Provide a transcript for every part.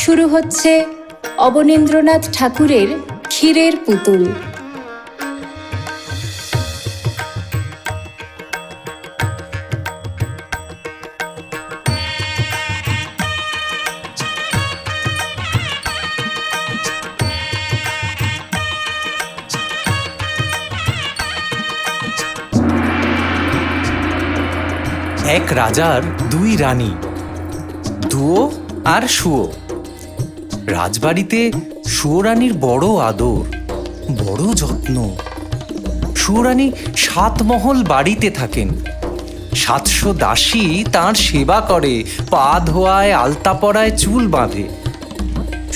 শুরু হচ্ছে অবনীন্দ্রনাথ ঠাকুরের ক্ষীরের পুতুল। এক রাজার দুই রানী, দুয়ো আর শুয়ো। রাজবাড়িতে শুয়োরানীর বড় আদর, বড় যত্ন। শুয়োরানী ৭ মহল বাড়িতে থাকেন। ৭০০ দাসী তাঁর সেবা করে, পা ধোয়ায়, আলতা পরায়, চুল বাঁধে।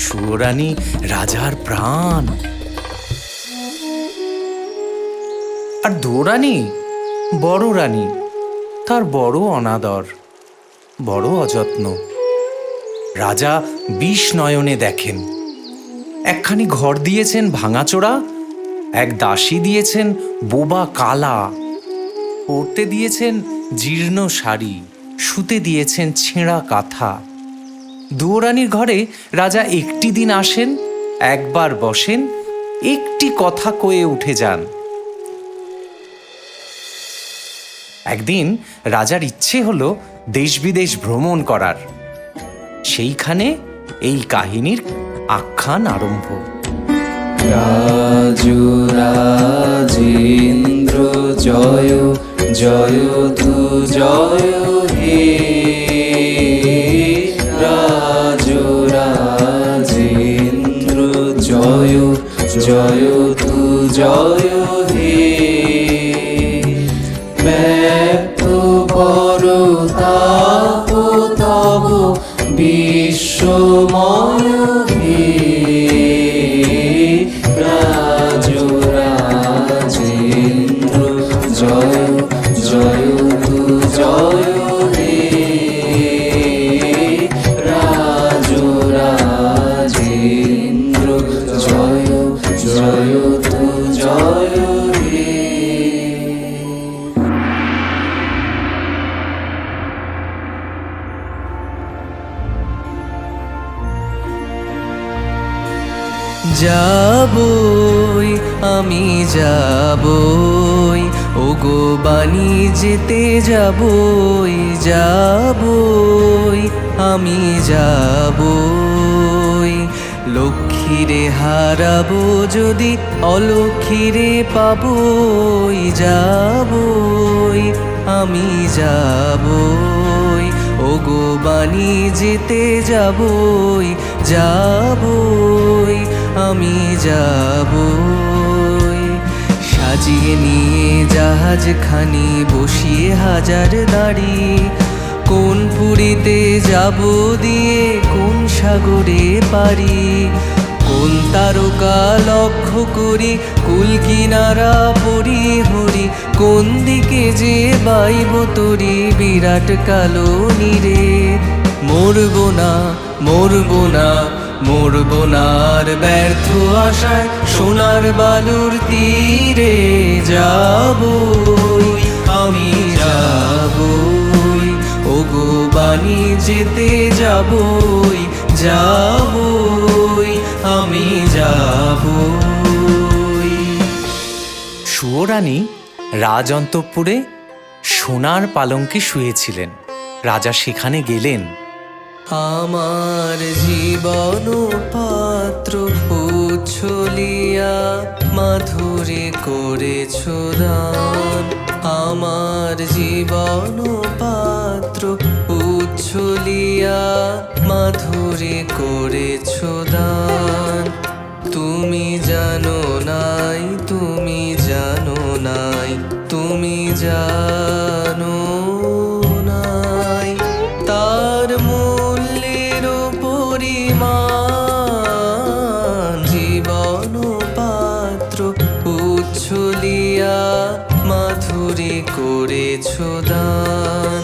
শুয়োরানী রাজার প্রাণ। আর দুরানী বড় রানী, তার বড় অনাদর, বড় অযত্ন। রাজা ২০ নয়নে দেখেন। একখানি ঘর দিয়েছেন ভাঙাচোরা, এক দাসী দিয়েছেন বোবা কালা, পরতে দিয়েছেন জীর্ণ শাড়ি, শুতে দিয়েছেন ছেঁড়া কাঁথা। দুয়োরানীর ঘরে রাজা একটি দিন আসেন, একবার বসেন, একটি কথা কয়ে উঠে যান। একদিন রাজার ইচ্ছে হলো দেশ বিদেশ ভ্রমণ করার। সেইখানে এই কাহিনীর আখ্যান আরম্ভ। রাজরাজেন্দ্র জয় জয় তু জয় হে, রাজরাজেন্দ্র জয় জয় তু জয় হে। ব্যক্ত বড় তাপ তব বিশ্বময় হে, রাজরাজেন্দ্র জয় জয় তু জয় হে, রাজরাজেন্দ্র জয় জয় তু জয় হে। যাবই আমি যাবই, ওগো বাণী যেতে যাবই, যাবই আমি যাবই। লক্ষ্মীরে হারাবো যদি অলক্ষ্মীরে পাবই, যাবই আমি যাবই, ওগো বাণী যেতে যাবই, যাবই আমি যাবই। সাজিয়ে নিয়ে জাহাজখানি বসিয়ে হাজার দাড়ি, কোন পুরীতে যাব দিয়ে কোন সাগরে পারি, কোন তারকা লক্ষ্য করি কুল কিনারা পরি হরি, কোন দিকে যে বাইব তরি বিরাট কালো নীরে। মরবো না মরবো না মরবো না আর ব্যর্থ আশায় সোনার বালুর তীরে, যাবই আমি যাবই, ওগো বাণী যেতে যাবই, যাবই আমি যাবই। শুয়োরানী রাজ অন্তঃপুরে সোনার পালঙ্কে শুয়েছিলেন। রাজা সেখানে গেলেন। আমার জীবন পাত্র উচ্ছলিয়া মাধুরী করেছ দান, আমার জীবন পাত্র উচ্ছলিয়া মাধুরী করেছ দান। তুমি জানো নাই, তুমি জানো নাই, তুমি জানো নাই তার মূল্যের পরিমাণ। জীবন পাত্র উচ্ছলিয়া মাধুরী করেছ দান।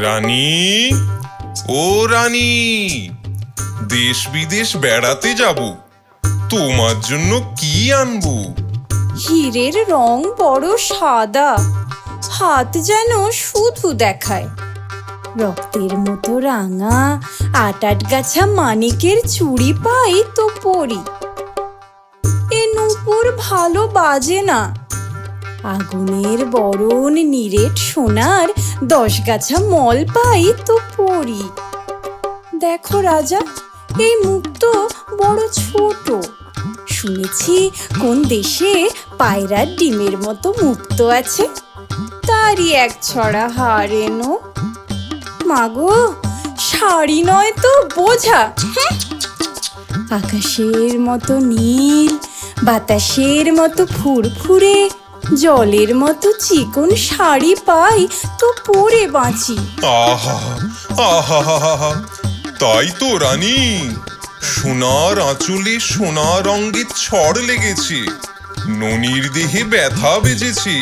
রানী ও রানী, দেশ বিদেশ বেড়াতে যাব, তোমার জন্য কি আনবো? হীরের রং বড় সাদা, হাত যেন শুধু দেখায়। রক্তের মতো রাঙা ৮ গাছা মানিকের চুড়ি পাই তো পরি। এ নূপুর ভালো বাজে না। আগুনের বরণ নিরেট সোনার ১০ গাছা মল পাই তো পরি। দেখো রাজা, এই মুক্ত বড় ছোট। শুনেছি কোন দেশে পায়রার ডিমের মতো মুক্ত আছে, তারই এক ছড়া হার এনো। মাগো, শাড়ি নয় তো বোঝা। আকাশের মতো নীল, বাতাসের মতো ফুরফুরে, জলের মতো চিকন শাড়ি পাই তো পরে বাঁচি। আহা আহা, তাই তো রানী, সোনার আঁচলে সোনা রঙের ছড় লেগেছে, ননির দেহে ব্যথা বেজেছে।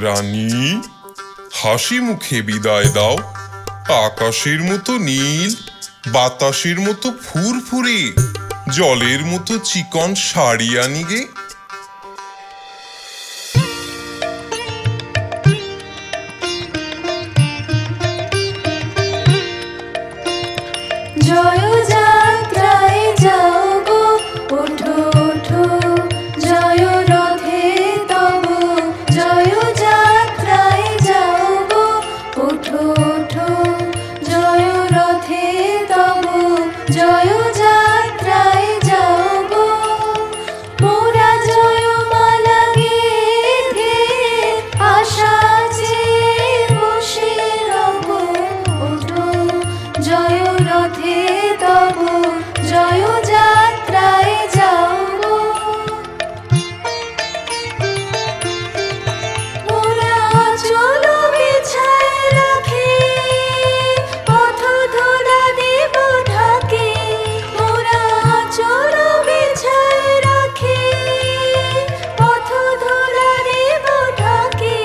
রানী, হাসি মুখে বিদায় দাও। আকাশের মতো নীল, বাতাসের মতো ফুরফুরে, জলের মতো চিকন শাড়ি আনি গে। জয় যাত্রায় যাও গো, ওঠো ওঠো, জয় রথে তব। জয় যাত্রায় যাও গো, ওঠো ওঠো, জয় রথে তব। জয় যাত্রায় যাও গো, মোরা জয়মালা গেথে আশা চেয়ে বসে রব। ওঠো, জয় রথে তব, জয় যাত্রায় যাও গো। মোরা চলো বিছায় রাখে, পথ ধরা দেব ঢাকে। মোরা চলো বিছায় রাখে, পথ ধরা দেব ঢাকে।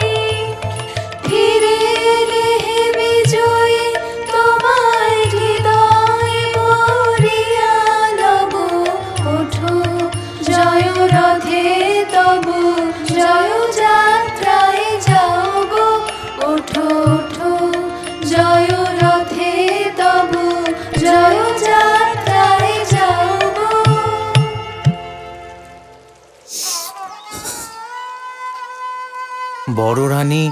ফিরে এলে হে বিজয়ী, তোমায় হৃদয় ভরিয়া লব। ওঠো, জয় রথে তব, জয় যাত্রায় যাও গো। ওঠো ওঠো, জয় রথে তব, জয় যাত্রায় যাও গো। বড় রানী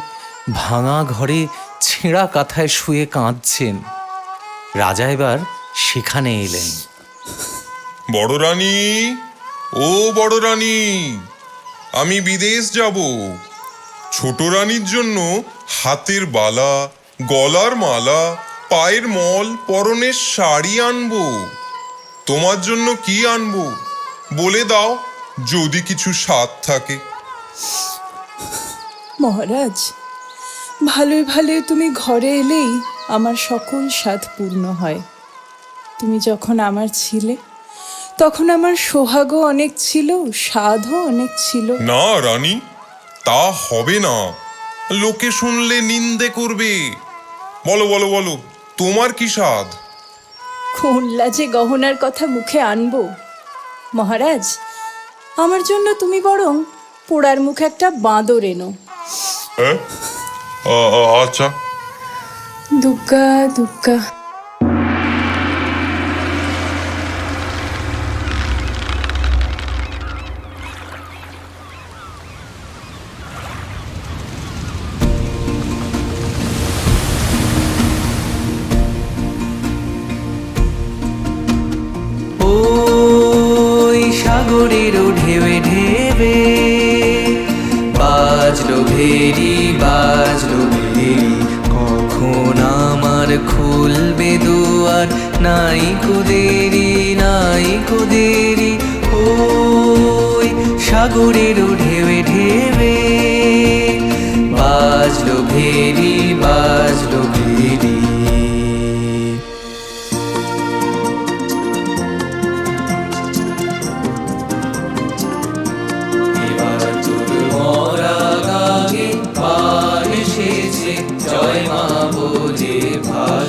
ভাঙা ঘরে ছেঁড়া কাঁথায় শুয়ে কাঁদছেন। রাজা এবার সেখানে এলেন। বড় রানী, ও বড় রানী, আমি বিদেশ যাব। ছোট রানীর জন্য হাতের বালা, গলার মালা, পায়ের মল, পরনের শাড়ি আনবো। তোমার জন্য কি আনবো বলে দাও, যদি কিছু স্বাদ থাকে। মহারাজ, ভালোই ভালোই তুমি ঘরে এলেই আমার সকল স্বাদ পূর্ণ হয়। তুমি যখন আমার ছিলে, তখন আমার সোহাগও অনেক ছিল, স্বাদও অনেক ছিল। না রানী, তা হবে না, লোকে শুনলে নিন্দে করবে। বলো বলো বলো, তোমার কি স্বাদ? কোন লাজে গহনার কথা মুখে আনবো? মহারাজ, আমার জন্য তুমি বরং পোড়ার মুখে একটা বাঁদর এনো। আচ্ছা। দুগ্গা দুগ্গা। ওই সাগরের ঢেবে ঢেবে বাজলো ভেরি, বাজলো ভেরি, কখন আমার খুলবে দুয়ার, নাই কো দেরি, নাই কো দেরি। ওই সাগরের ঢেবে ঢেবে বাজলো ভেরি, বাজলো ভেরি। জয় মা বলে ভাই।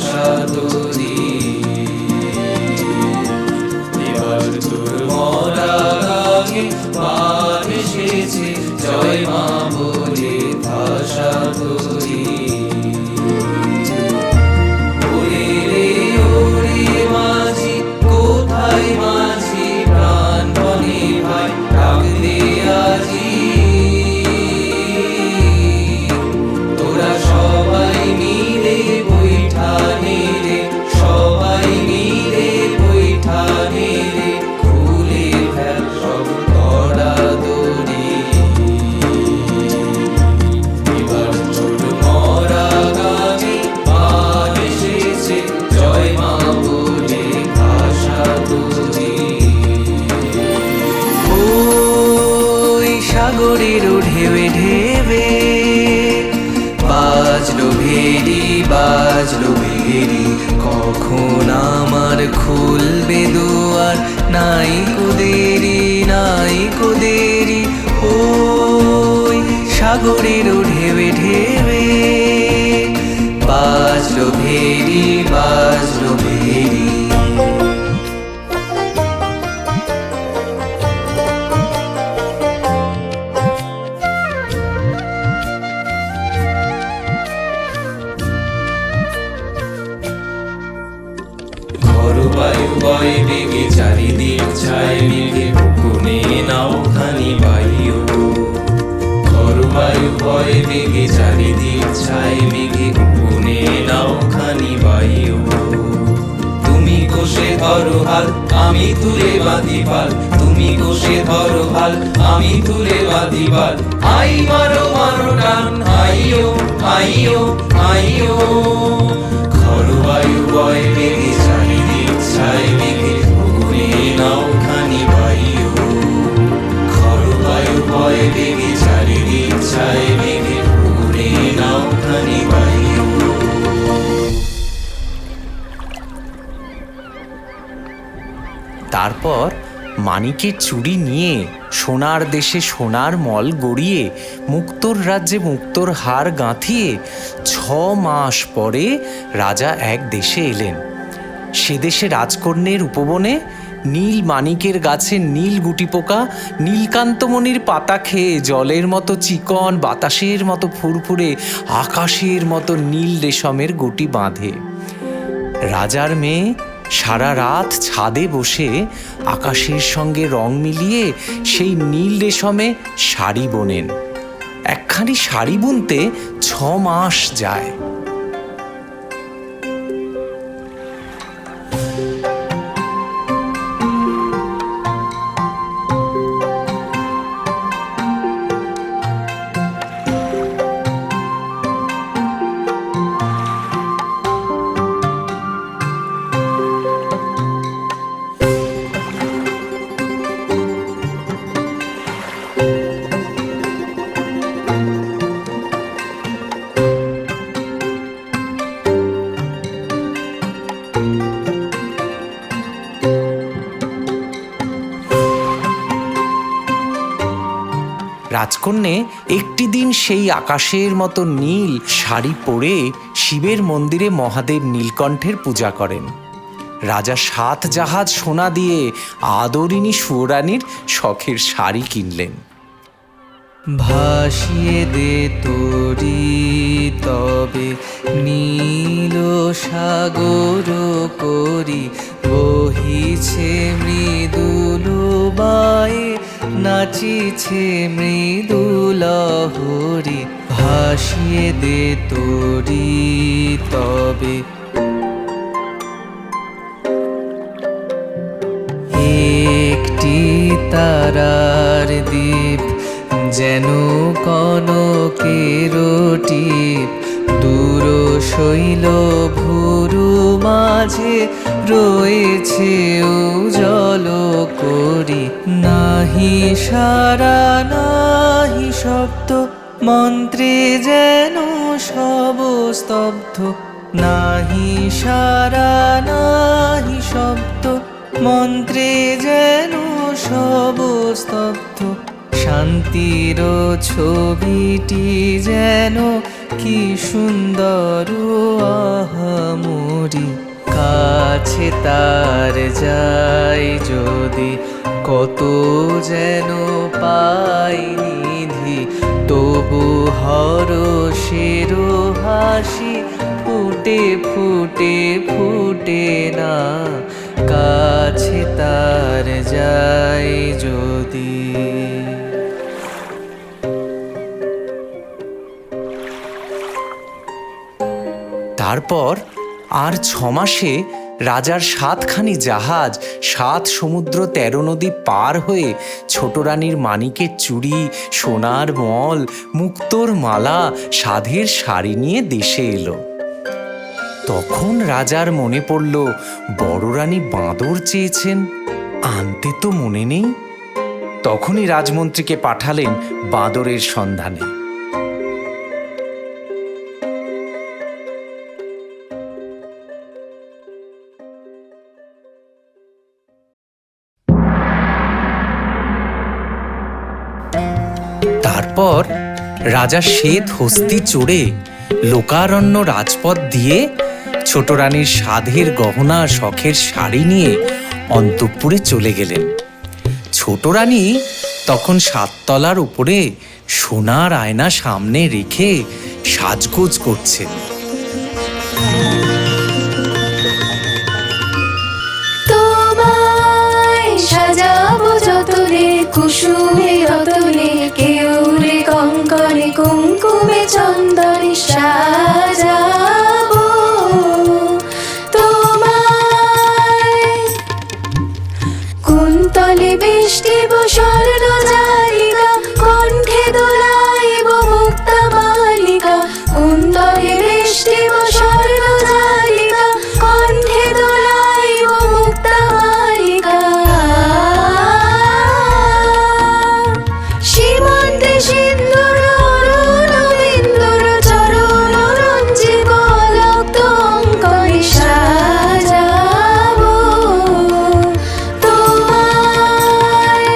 বাজলো বেরি, কখন আমার খুলবে দুয়ার, নাই কোদেরি নাই কোদেরি। ওই সাগরের ঢেবে ঢেবে বাজলো ভেরি বাজলো ভেরি। বায়ু বয় বেগে চারিদিক ছায় মেঘে, কোনে নাও খানি বাইও। ঘর বায়ু বয় বেগে চারিদিক ছায় মেঘে, কোনে নাও খানি বাইও। তুমি কোষে ধরো হাল, আমি তুলে বাঁধি পাল, তুমি কোষে ধরো হাল, আমি তুলে বাঁধি পাল। আই মারো মারো টান, আইও আইও আইও। ঘর বায়ু বয় বেগে চারিদিক ছায় মেঘে, কোনে নাও খানি বাইও। ঘর বায়ু বয় বেগে চারিদিক ছায় মেঘে, কোনে নাও খানি বাইও। তারপর মানিকের চুড়ি নিয়ে সোনার দেশে সোনার মল গড়িয়ে মুক্তোর রাজ্যে মুক্তোর হার গাঁথিয়ে 6 মাস পরে রাজা এক দেশে এলেন। সে দেশে রাজকন্যের উপবনে নীল মানিকের গাছে নীল গুটি পোকা নীলকান্তমণির পাতা খেয়ে জলের মতো চিকন, বাতাসের মতো ফুরফুরে, আকাশের মতো নীল রেশমের গুটি বাঁধে। রাজার মেয়ে সারা রাত ছাদে বসে আকাশের সঙ্গে রং মিলিয়ে সেই নীল রেশমে শাড়ি বোনেন। একখানি শাড়ি বুনতে 6 মাস যায়। রাজকন্যে একটি দিন সেই আকাশের মতো নীল শাড়ি পরে শিবের মন্দিরে মহাদেব নীলকণ্ঠের পূজা করেন। রাজা 7 জাহাজ সোনা দিয়ে আদরিনী সুরানীর শখের শাড়ি কিনলেন। ভাসিয়ে দে তোরি তবে নীল সাগর করি, বহিছে মৃদুল বায়ে নাচিছে মৃদুল হরি। ভাসিয়ে দে তোরি তবে একটি তারার দ্বীপ, যেন কনকের টিপ, দূর শৈল ভুরু মাঝে রয়েছে উজ্জ্বল করি। নাহি সারা নাহি শব্দ, মন্ত্রে যেন সব স্তব্ধ। নাহি সারা নাহি শব্দ, মন্ত্রে যেন সব স্তব্ধ। শান্তির ছবিটি যেন কি সুন্দর আহামরি। কাছে তার যাই যদি, কত যেন পাই নিধি। তবু হরষের হাসি ফুটে ফুটে ফুটে না, কাছে তার যাই যদি। তারপর আর 6 মাসে রাজার 7খানি জাহাজ 7 সমুদ্র 13 নদী পার হয়ে ছোট রানীর মানিকের চুড়ি, সোনার মল, মুক্তোর মালা, সাধের শাড়ি নিয়ে দেশে এলো। তখন রাজার মনে পড়ল বড় রানী বাঁদর চেয়েছেন, আনতে তো মনে নেই। তখনই রাজমন্ত্রীকে পাঠালেন বাঁদরের সন্ধানে। তারপর রাজা শ্বেত হস্তি চড়ে লোকারণ্য রাজপথ দিয়ে ছোট রানীর সাধের গহনা শখের শাড়ি নিয়ে অন্তঃপুরে চলে গেলেন। ছোট রানী তখন 7 তলার উপরে সোনার আয়না সামনে রেখে সাজগোজ করছেন। তোমায় সাজাবো যতনে কুসুমে রতনে কেউরে কঙ্কনে কুমকুমে চন্দনে সাজাবো তোমায় কুন্তলে বেষ্টিব স্বর্ণ জালিকা কণ্ঠে দোলাইব মুক্তা মালিকা কুন্তলে বেষ্টিব স্বর্ণ জালিকা কণ্ঠে দোলাইব মুক্তা মালিকা সীমন্তে সিন্দুর অরুণ বিন্দুর চরণ রঞ্জিব রক্ত অঙ্কনে সাজাবো তোমায়।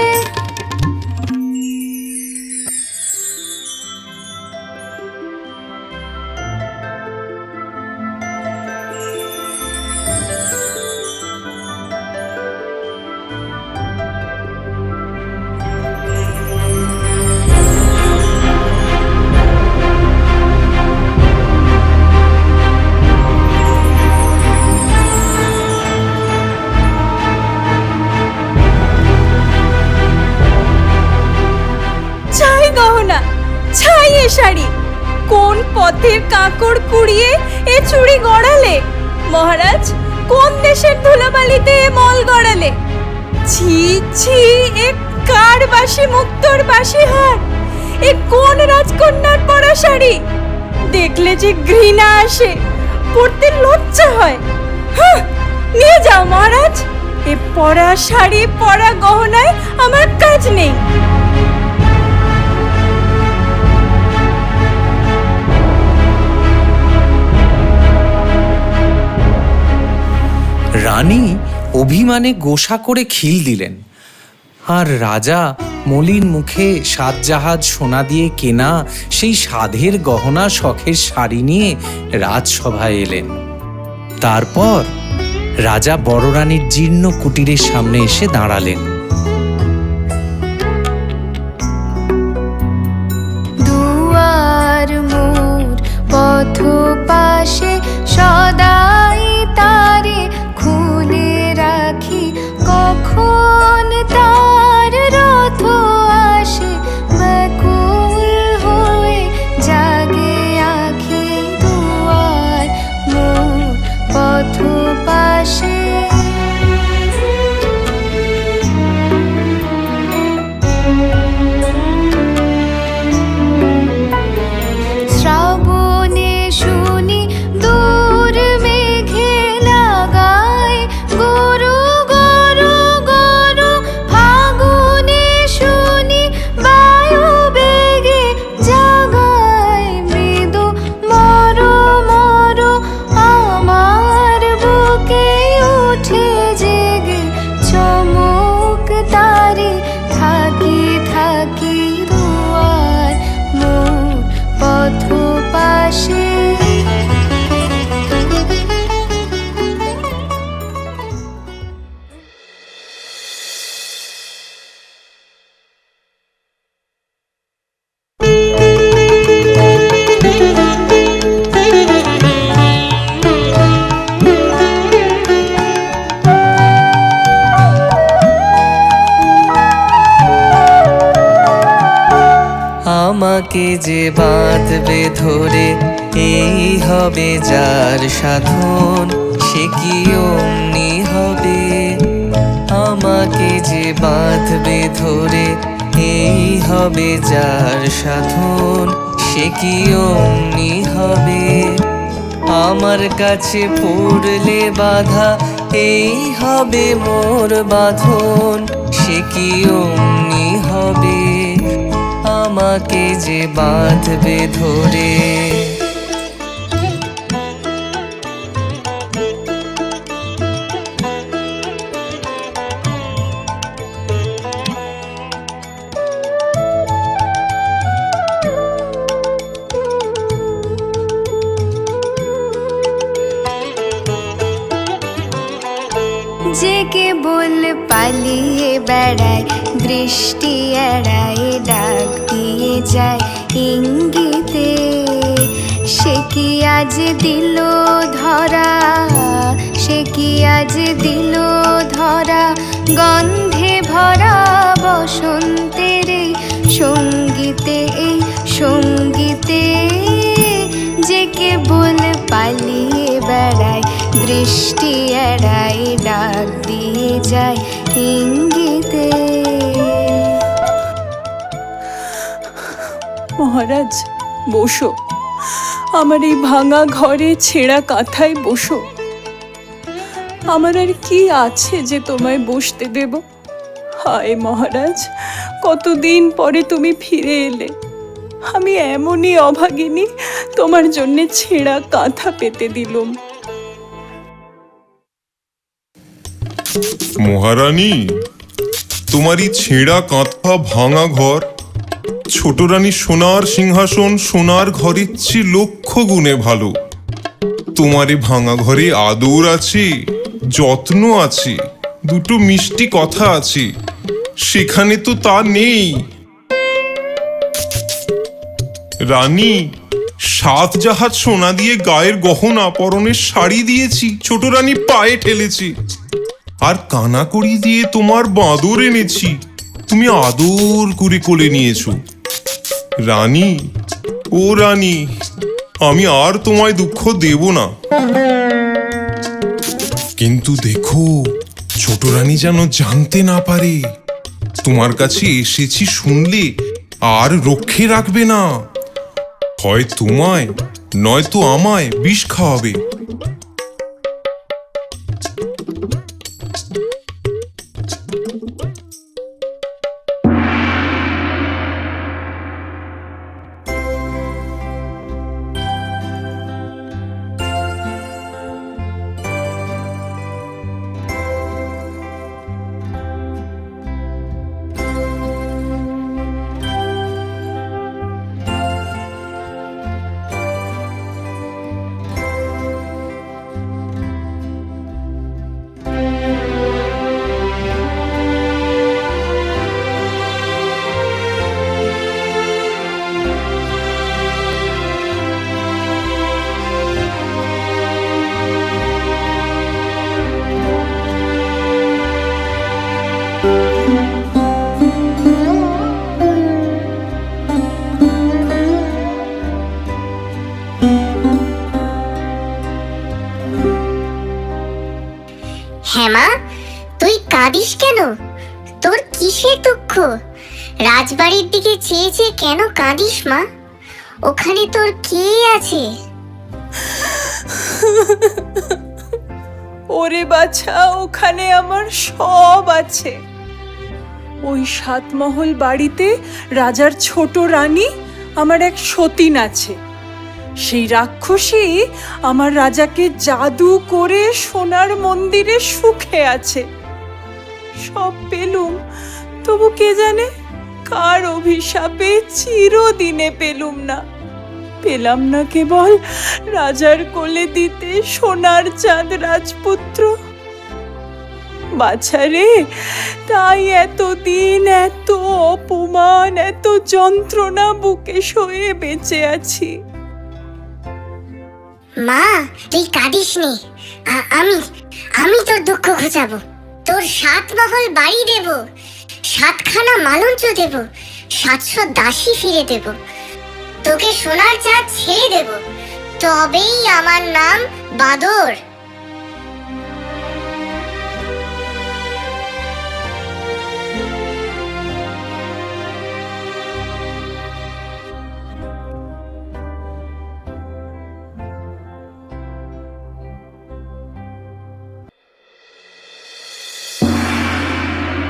ছাই গহনা, ছাই এ শাড়ি, কোন পথের কাকড় কুড়িয়ে এ চুড়ি গড়ালে? মহারাজ, কোন দেশের ধুলোবালিতে এ মল গড়ালে? ছি ছি, এ কার বাসি মুক্তোর বাসি হার? এ কোন রাজকন্যার পরা শাড়ি? দেখলে যে ঘৃণা আসে, পরতে লজ্জা হয়। হ্যাঁ, নিয়ে যাও মহারাজ, এ পরা শাড়ি পরা গহনায় আমার কাজ নেই। রানী অভিমানে গোসা করে খিল দিলেন, আর রাজা মলিন মুখে সাতজাহাজ সোনা দিয়ে কেনা সেই সাধের গহনা শখের শাড়ি নিয়ে রাজসভায় এলেন। তারপর রাজা বড় রানীর জীর্ণ কুটিরের সামনে এসে দাঁড়ালেন। দুয়ার মোর পথ পাশে সদাই তারে খুলে রাখি কখন তার রথ আসে ব্যাকুল হয়ে জাগে আখি দুয়ার মোর পথ পাশে। শ্রাবণে শুনি দূর মেঘে লাগায় গরু গরু গরু ফাগুনে শুনি বায়ু বেগে জাগায় মৃদু মর মর আমার বুকে উঠে জেগে চমক তারি থাকি থাকি দুয়ার মোর পথ পাশে। আমাকে যে বাঁধবে ধরে এই হবে যার সাধন, সে কি অমনি হবে। আমাকে যে বাঁধবে ধরে এই হবে যার সাধন, সে কি অমনি হবে। আমার কাছে পড়লে বাধা এই হবে মোর বাঁধন, সে কি অমনি হবে। আমাকে যে বাঁধবে ধরে। যে কেবল পালিয়ে বেড়ায়, দৃষ্টি এড়ায়, ডাক দিয়ে যায় ইঙ্গিতে। সে কি আজ দিল ধরা, সে কি আজ দিল ধরা, গন্ধে ভরা বসন্তের এই সঙ্গীতে, এই সঙ্গীতে। যে কেবল পালিয়ে বেড়ায়, দৃষ্টি এড়ায়, ডাক দিয়ে যায় ইঙ্গিতে। মহারাজ, বসো, আমার এই ভাঙা ঘরে ছেঁড়া কাঁথায় বসো। আমার আর কি আছে যে তোমায় বসতে দেব? হায় মহারাজ, কতদিন পরে তুমি ফিরে এলে। আমি এমনই অভাগিনী, তোমার জন্যে ছেঁড়া কাঁথা পেতে দিলুম। মহারানী, তোমারই ছেঁড়া কাঁথা ভাঙা ঘর, ছোট রানী সোনার সিংহাসন সোনার ঘরের চেয়ে লক্ষ গুণে ভালো। তোমারে ভাঙা ঘরে আদর আছে, যত্ন আছে, দুটো মিষ্টি কথা আছে, সেখানে তো তা নেই। রানী, 7 জাহাজ সোনা দিয়ে গায়ের গহনা পরনের শাড়ি দিয়েছি, ছোট রানী পায়ে ঠেলেছি। আর কানাকড়ি দিয়ে তোমার বাঁদর এনেছি, তুমি আদর করে কোলে নিয়েছো। রানী, ও রানী, আমি আর তোমায় দুঃখ দেব না। কিন্তু দেখো, ছোট রানী যেন জানতে না পারে তোমার কাছে এসেছি, শুনলে আর রক্ষে রাখবে না। হয় তোমায় নয়তো আমায় বিষ খাওয়াবে। হেমা, তুই কাঁদিস কেন? তোর কিসের দুঃখ? রাজবাড়ির দিকে চেয়ে চেয়ে কেন কাঁদিস মা? ওখানে তোর কে আছে? ওরে বাছা, ওখানে আমার সব আছে। ওই 7 মহল বাড়িতে রাজার ছোট রানী আমার এক সতীন আছে। সেই রাক্ষসী আমার রাজাকে জাদু করে সোনার মন্দিরে সুখে আছে। সব পেলুম, তবু কে জানে কার অভিশাপে চিরদিনে পেলুম না। পেলাম না কেবল রাজার কোলে দিতে সোনার চাঁদ রাজপুত্র। বাছারে, তাই এতদিন এত অপমান, এত যন্ত্রণা বুকে সয়ে বেঁচে আছি। মা, তুই কাঁদিস নে। আমি তোর দুঃখ ঘোচাবো। তোর 7 মহল বাড়ি দেব, 7খানা মালঞ্চ দেব, 700 দাসী ফিরে দেব, তোকে সোনার চাঁদ ছেড়ে দেব, তবেই আমার নাম বাদর।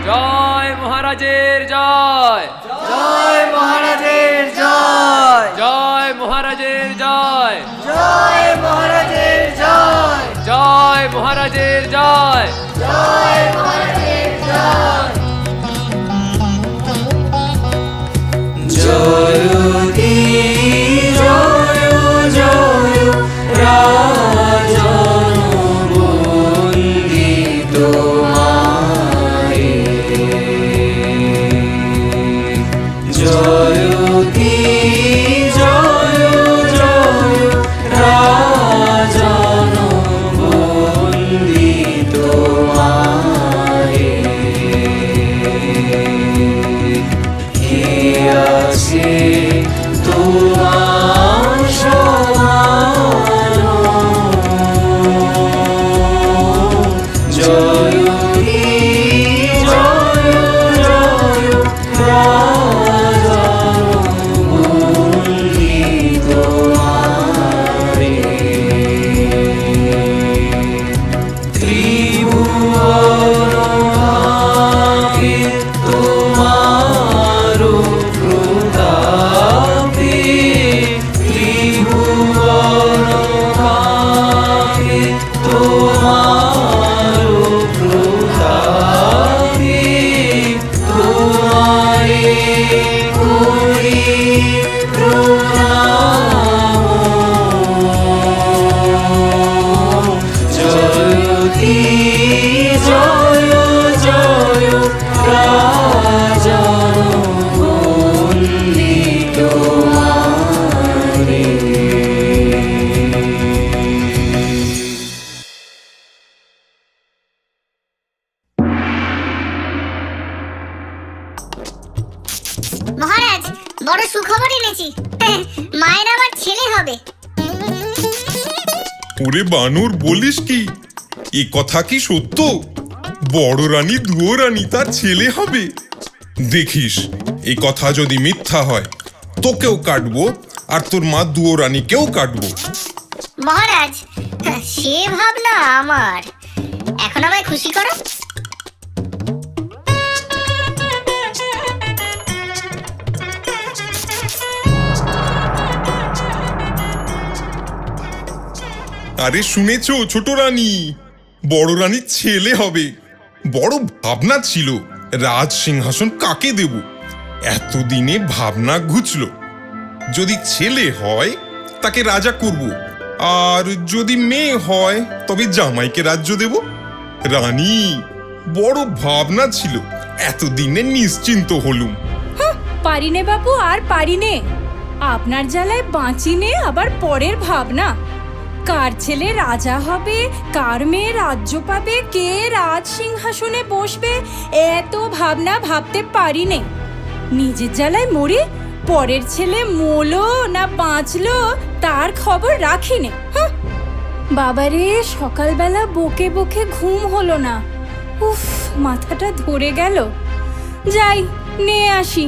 জয় মহারাজের জয়, জয় মহারাজের জয়, জয় মহারাজের জয়, জয় মহারাজের জয়, জয় মহারাজের জয়, জয় মহারাজের জয়। জয়তি জয় জয় রাজন বন্দিত জাতি জয় জয় রাজন বন্দিত আরে। মহারাজ, বড় সুখবর এনেছি। মায়ের আমার ছেলে হবে। ওরে বানর, বলিস কি? এ কথা কি সত্য? বড় রানী দুয়ো রানী তার ছেলে হবে? দেখিস, এই কথা যদি মিথ্যা হয় তোকেও কাটবো, আর তোর মা দুয়ো রানীকেও কাটবো। মহারাজ, সে ভাবনা আমার। এখন আমায় খুশি করো। আরে শুনেছো ছোট রানী, বড় রানীর ছেলে হবে। বড় ভাবনা ছিল রাজ সিংহাসন কাকে দেব। এতদিনে ভাবনা ঘুচল। যদি ছেলে হয় তাকে রাজা করব, আর যদি মেয়ে হয় তবে জামাইকে রাজ্য দেব। রানী, বড় ভাবনা ছিল, এতদিনে নিশ্চিন্ত হলুম। পারিনে বাবু, আর পারিনে। আপনার জ্বালায় বাঁচিনে, আবার পরের ভাবনা। কার ছেলে রাজা হবে, কার মেয়ে রাজ্য পাবে, কে রাজ সিংহাসনে বসবে, এত ভাবনা ভাবতে পারিনে। নিজের জ্বালায় মরি, পরের ছেলে মরলো না বাঁচলো তার খবর রাখিনে। বাবারে, সকালবেলা বকে বকে ঘুম হলো না। উফ, মাথাটা ধরে গেল। যাই, নিয়ে আসি।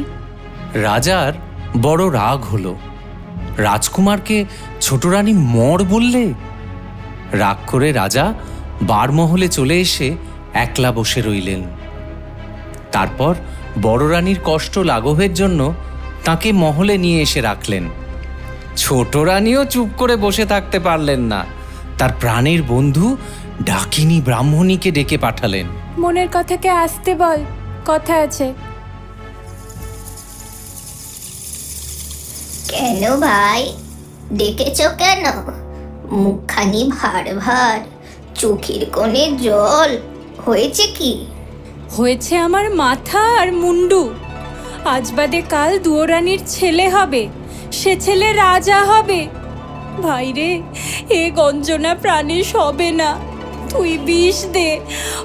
রাজার বড় রাগ হলো। রাজকুমারকে ছোট রানী মর বললে। রাগ করে রাজা বারমহলে চলে এসে একলা বসে রইলেন। তারপর বড় রানীর কষ্ট লাঘবের জন্য তাকে মহলে নিয়ে এসে রাখলেন। ছোট রানীও চুপ করে বসে থাকতে পারলেন না। তার প্রাণের বন্ধু ডাকিনী ব্রাহ্মণীকে ডেকে পাঠালেন। মনের কথাকে আসতে বল, কথা আছে। কেন ভাই, ডেকেছ কেন? মুখখানি ভার ভার, চোখের কোণে জল, হয়েছে কি? হয়েছে আমার মাথা আর মুন্ডু। আজ বাদে কাল দুয়ো রানীর ছেলে হবে, সে ছেলে রাজা হবে। ভাইরে, এ গঞ্জনা প্রাণে সবে না। তুই বিষ দে,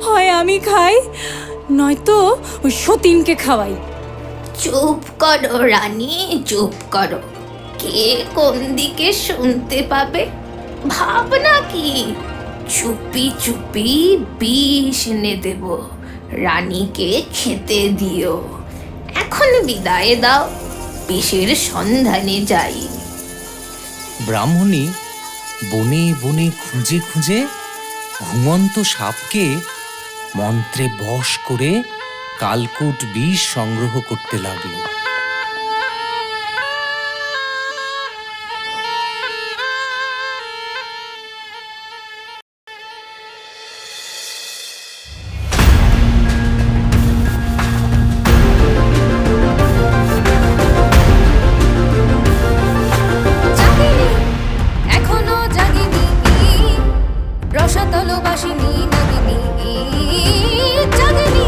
হয় আমি খাই, নয়তো ওই সতীনকে খাওয়াই। চুপ করো রানী, চুপ করো। কে কোন দিকে শুনতে পাবে? ভাবনা কি? চুপি চুপি বিষ এনে দেব, রানীকে খেতে দিও। এখন বিদায় দাও, বিষের সন্ধানে যাই। ব্রাহ্মণী বনে বনে খুঁজে খুঁজে ঘুমন্ত সাপকে মন্ত্রে বশ করে কালকুট বিষ সংগ্রহ করতে লাগলো। এখনো জাগিনি, রসাতল বাসিনী নাগিনী জাগিনি।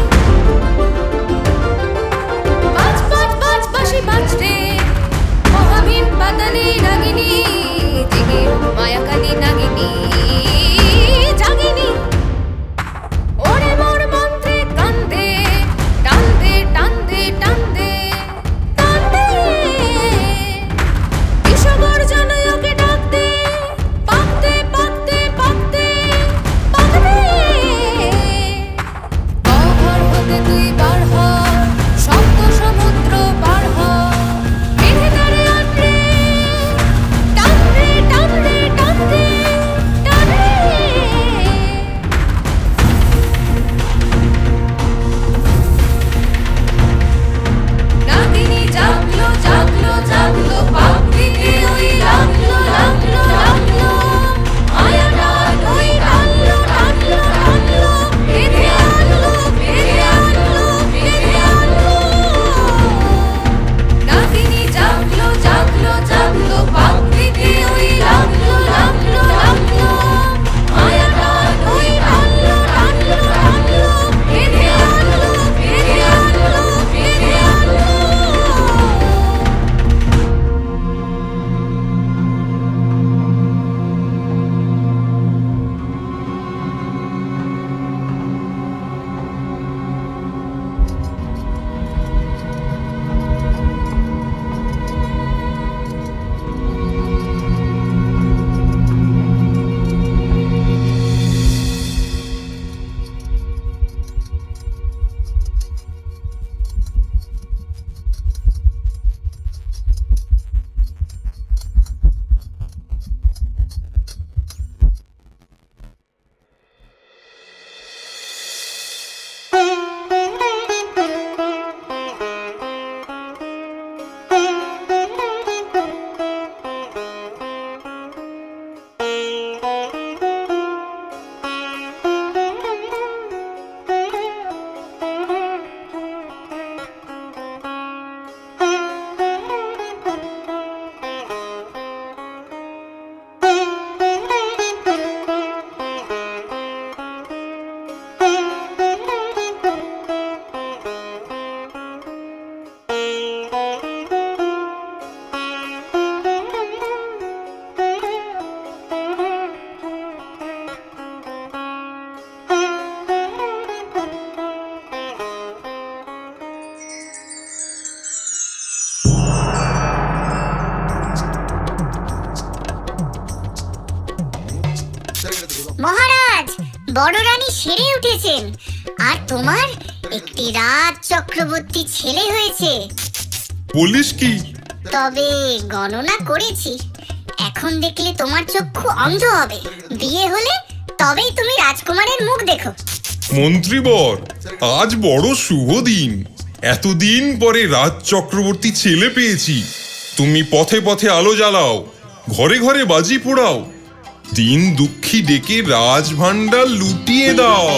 বাজ বাজ মহারাজ, বড় রানী সেরে উঠেছেন আর তোমার একটি রাজ চক্রবর্তী ছেলে হয়েছে। বলিস কি? তবে গণনা করেছি, এখন দেখলে তোমার চক্ষু অন্ধ হবে। বিয়ে হলে তবেই তুমি রাজকুমারের মুখ দেখো। মন্ত্রীবর, আজ বড় শুভ দিন। এতদিন পরে রাজ চক্রবর্তী ছেলে পেয়েছি। তুমি পথে পথে আলো জ্বালাও, ঘরে ঘরে বাজি পোড়াও, দিন দুঃখী ডেকে রাজভাণ্ডার লুটিয়ে দাও।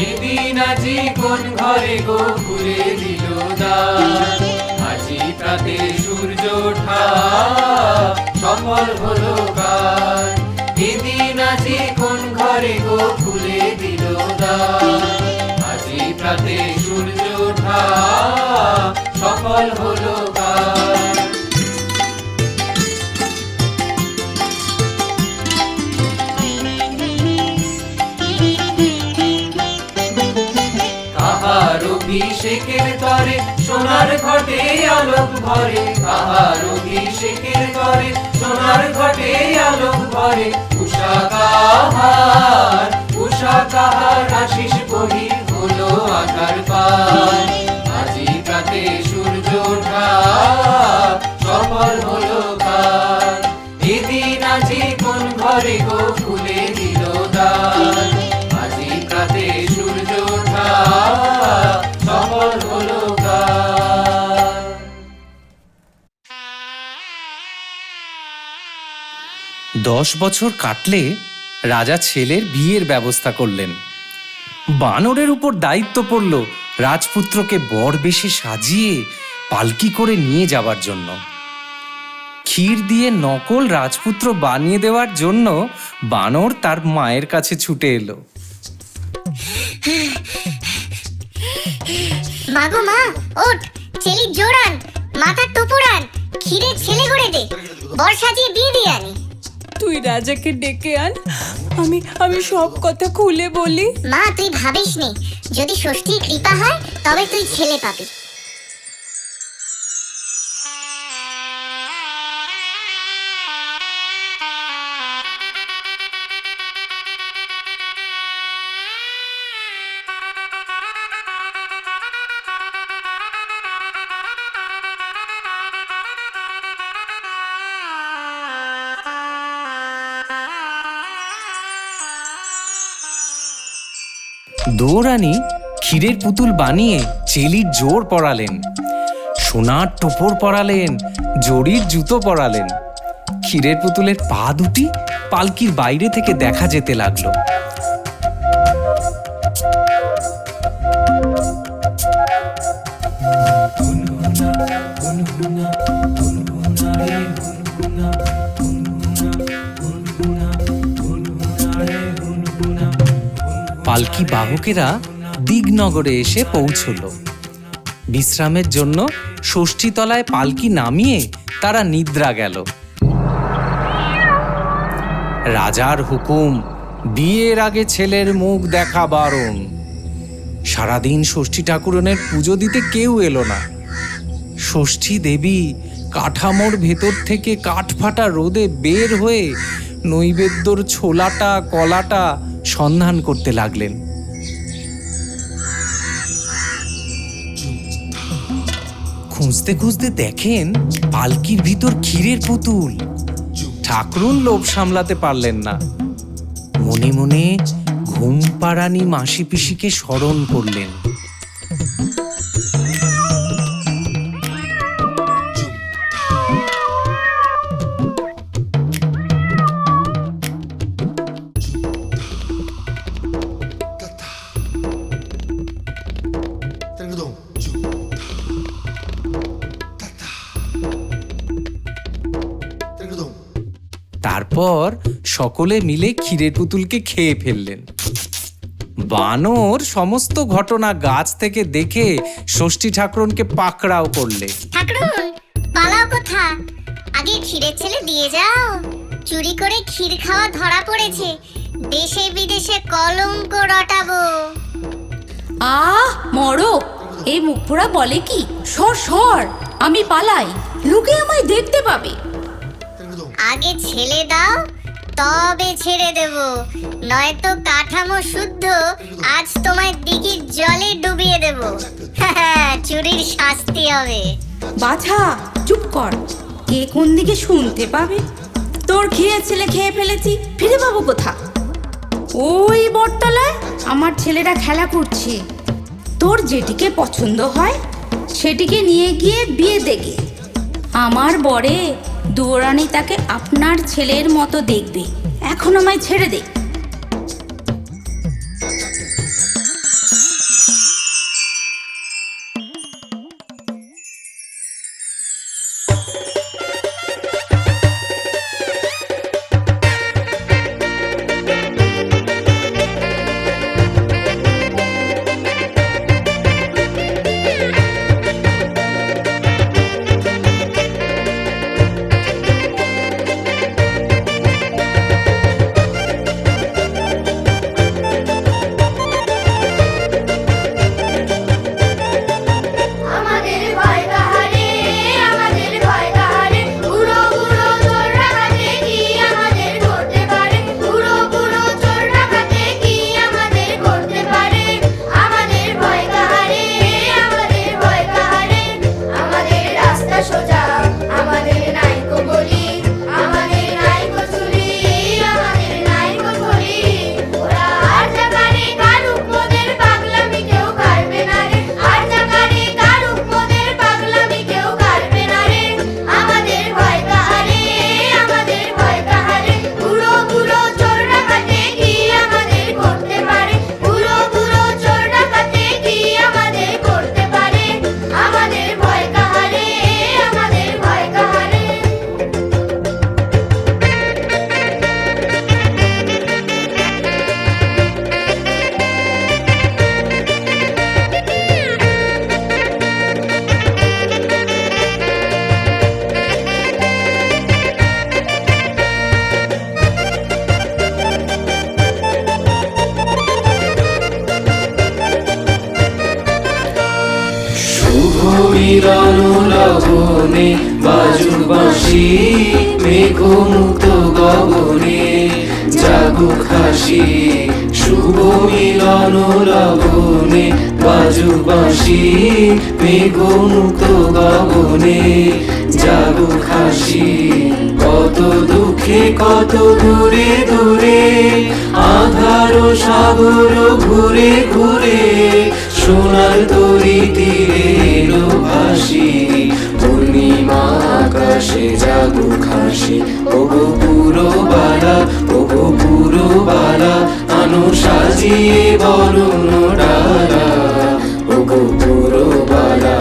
এদিন আজি কোন ঘরে গো খুলে দিল দ্বার, আজি প্রাতে সূর্য ওঠা সফল হলো কার। এদিন আজি কোন ঘরে গো খুলে দিল দ্বার, আজি প্রাতে সূর্য ওঠা সফল হলো কার। কাহার অভিষেকের তরে সোনার ঘটে আলোক ভরে, কাহার অভিষেকের তরে সোনার ঘটে আলোক ভরে। উষা কাহার আশিস বহি হলো আকার পার, আজি প্রাতে সূর্য ওঠা সফল হলো কার। এদিন আজি কোন ঘরে গো খুলে দিল দ্বার, আজি প্রাতে সূর্য ওঠা সফল হলো কার। 10 বছর কাটলে রাজা ছেলের বিয়ের ব্যবস্থা করলেন। বানরের উপর দায়িত্ব পড়ল রাজপুত্রকে বর বেশে সাজিয়ে পালকি করে নিয়ে যাবার জন্য। ক্ষীর দিয়ে নকল রাজপুত্র বানিয়ে দেওয়ার জন্য বানর তার মায়ের কাছে ছুটে এলো। মাগো মা, ওঠ, ছেলির জোড়ান, মাথার টোপরান, ক্ষীরের ছেলে করে দে, বর সাজিয়ে বিয়ে দিয়ে আনি। তুই রাজাকে ডেকে আন, আমি সব কথা খুলে বলি। মা, তুই ভাবিস নে, যদি ষষ্ঠীর কৃপা হয় তবে তুই ছেলে পাবি। দৌরানী ক্ষীরের পুতুল বানিয়ে চেলির জোর পরালেন, সোনার টোপর পরালেন, জরির জুতো পরালেন। ক্ষীরের পুতুলের পা দুটি পালকির বাইরে থেকে দেখা যেতে লাগলো। পালকি বাহকেরা দিগনগরে এসে পৌঁছল। বিশ্রামের জন্য ষষ্ঠীতলায় পালকি নামিয়ে তারা নিদ্রা গেল। রাজার হুকুম, বিয়ের আগে ছেলের মুখ দেখা বারণ। সারাদিন ষষ্ঠী ঠাকুরনের পুজো দিতে কেউ এলো না। ষষ্ঠী দেবী কাঠামোর ভেতর থেকে কাঠফাটা রোদে বের হয়ে নৈবেদ্যর ছোলাটা কলাটা সন্ধান করতে লাগলেন। খুঁজতে খুঁজতে দেখেন পালকির ভিতর ক্ষীরের পুতুল। ঠাকুরুন লোভ সামলাতে পারলেন না, মনে মনে ঘুম পাড়ানি মাসি পিসিকে স্মরণ করলেন। তারপর সকলে মিলে ক্ষীরের পুতুলকে খেয়ে ফেললেন। বানর সমস্ত ঘটনা গাছ থেকে দেখে ষষ্ঠী ঠাকুরনকে পাকড়াও করলে। ঠাকুরন, পালাও কোথা? আগে ক্ষীরের ছেলে দিয়ে যাও। চুরি করে ক্ষীর খাওয়া ধরা পড়েছে, দেশে বিদেশে কলঙ্ক রটাবো। আহ মরো, এই মুখ পোড়া বলে কি? সর সর, আমি পালাই, লোকে আমায় দেখতে পাবে। আগে ছেলে দাও, তবে ছেড়ে দেব, নয়তো কাঠামো শুদ্ধ আজ তোমায় দিঘির জলে ডুবিয়ে দেব। চুরির শাস্তি হবে। বাছা চুপ কর, কে কোন দিকে শুনতে পাবে? তোর খেয়ে ছেলে খেয়ে ফেলেছি, ফিরে পাবো কোথা? ওই বটতলায় আমার ছেলেরা খেলা করছে, তোর যেটিকে পছন্দ হয় সেটিকে নিয়ে গিয়ে বিয়ে দেগে। আমার বরে দৌড়ানি তাকে আপনার ছেলের মতো দেখবে, এখন আমায় ছেড়ে দে। মিলন লগনে বাজুক বাঁশি, মেঘমুক্ত গগনে জাগুক হাসি। শুভ মিলন লগনে বাজুক বাঁশি, মেঘমুক্ত গগনে জাগুক হাসি। কত দুঃখে কত দূরে দূরে আধার সাগর ঘুরে ঘুরে সোনার তরি তীরে এলো ভাসি। পূর্ণিমা আকাশে জাগুক হাসি। ওগো পুরো বালা, ওগো পুরো বালা, আনো সাজিয়ে বরণ ডালা। ওগো পুরো বালা,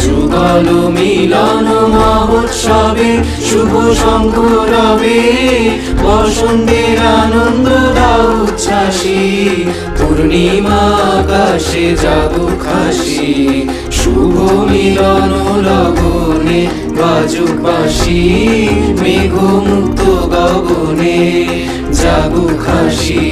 যুগল মিলন মহোৎসবে শুভ শঙ্খ রবে। বসন্তের আনন্দ দাও উচ্ছ্বাসী, পূর্ণিমা আকাশে জাগুক হাসি। শুভ মিলন লগনে বাজুক বাঁশি, মেঘমুক্ত গগনে জাগুক হাসি।